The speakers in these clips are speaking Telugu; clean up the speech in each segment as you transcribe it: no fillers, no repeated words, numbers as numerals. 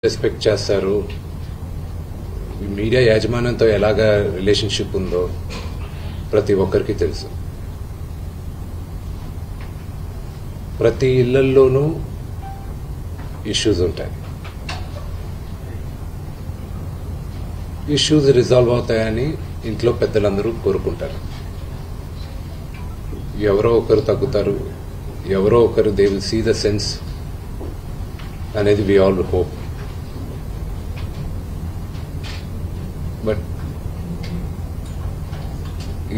రెస్పెక్ట్ చేస్తారు, మీడియా యాజమాన్యంతో ఎలాగా రిలేషన్షిప్ ఉందో ప్రతి ఒక్కరికి తెలుసు. ప్రతి ఇళ్లల్లోనూ ఇష్యూస్ ఉంటాయి. ఇష్యూస్ రిజాల్వ్ అవుతాయని ఇంట్లో పెద్దలందరూ కోరుకుంటారు. ఎవరో ఒకరు తగ్గుతారు, ఎవరో ఒకరు they will see the sense అనేది వి ఆల్ హోప్. బట్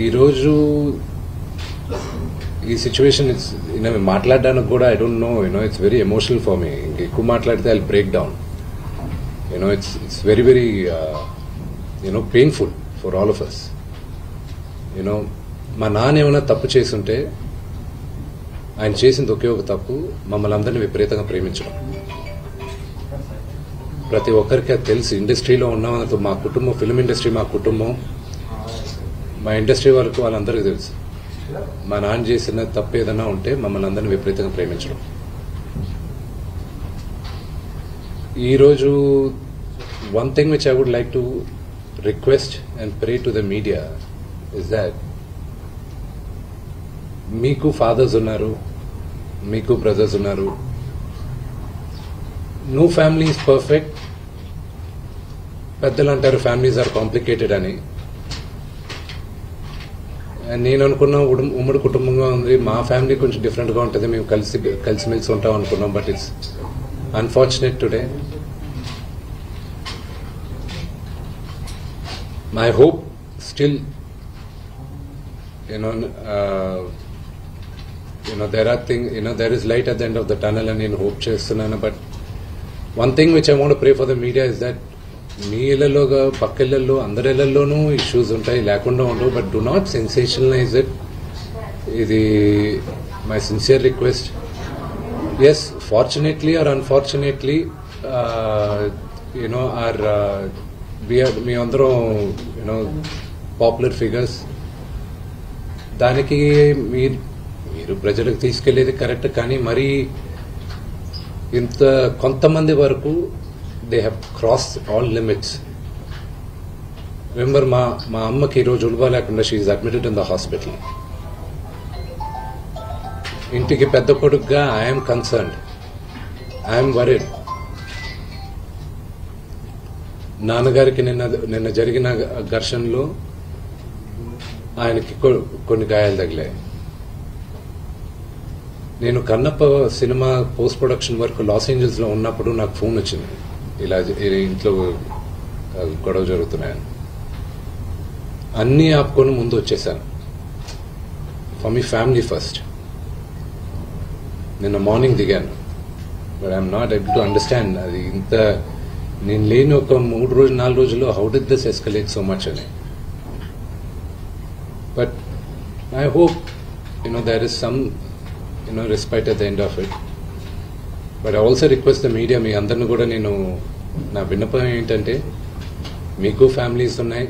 ఈరోజు ఈ సిచ్యువేషన్ మాట్లాడడానికి కూడా I don't know, it's very emotional for me. ఎక్కువ మాట్లాడితే I break down. It's very very painful for all of us. మా నాన్న ఏమైనా తప్పు చేస్తుంటే ఆయన చేసింది ఒకే ఒక తప్పు, మమ్మల్ని అందరినీ విపరీతంగా ప్రేమించడం. ప్రతి ఒక్కరికి అది తెలుసు. ఇండస్ట్రీలో ఉన్నామన్నతో మా కుటుంబం, ఫిల్మ్ ఇండస్ట్రీ మా కుటుంబం, మా ఇండస్ట్రీ వరకు వాళ్ళందరికీ తెలుసు. మా నాన్న చేసిన తప్పు ఏదైనా ఉంటే మమ్మల్ని అందరినీ విపరీతంగా ప్రేమించడం. ఈరోజు one thing which I would like to request and pray to the media is that మీకు ఫాదర్స్ ఉన్నారు, మీకు బ్రదర్స్ ఉన్నారు. No family is perfect. పెద్దలు అంటారు ఫ్యామిలీస్ ఆర్ కాంప్లికేటెడ్ అని. నేను అనుకున్నా ఉమ్మడి కుటుంబంగా ఉంది, మా ఫ్యామిలీ కొంచెం డిఫరెంట్గా ఉంటుంది, మేము కలిసిమెలిసి ఉంటాం అనుకున్నాం. But it's unfortunate today. My hope still there is light at the end of the tunnel అని నేను హోప్ చేస్తున్నాను. But one thing which I want pray for the media is that మీ ఇళ్లలోగా పక్క ఇళ్లలో అందరి ఇళ్లలోనూ ఇష్యూస్ ఉంటాయి, లేకుండా ఉండవు. But do not sensationalize it. ఇది my sincere request. Yes, fortunately or unfortunately మీ అందరం పాపులర్ ఫిగర్స్. దానికి మీరు ప్రజలకు తీసుకెళ్లేది కరెక్ట్, కానీ మరి ఇంత కొంతమంది వరకు they have cross all limits. Remember, మా అమ్మకి ఈరోజు ఉల్వా లేకుండా she is admitted in the hospital. ఇంటికి పెద్ద కొడుకుగా ఐఎమ్ కన్సర్న్డ్, ఐఎమ్ వరీడ్. నాన్నగారికి నిన్న జరిగిన ఘర్షణలో ఆయనకి కొన్ని గాయాలు తగిలాయి. నేను Kannappa cinema post production work Los Angeles లో ఉన్నప్పుడు నాకు ఫోన్ వచ్చింది, ఇలా ఇంట్లో గొడవ జరుగుతున్నాయని. అన్నీ ఆపుకొని ముందు వచ్చేసాను. For me family first. నిన్న మార్నింగ్ దిగాను. But I'm not able to understand అది ఇంత నేను లేని ఒక 3 రోజులు 4 రోజుల్లో how did this escalate so much అని. But I hope there is some respite at the end of it. But I also request the media, మీ అందరిని కూడా నేను నా విన్నపం ఏంటంటే, మీకు ఫ్యామిలీస్ ఉన్నాయి,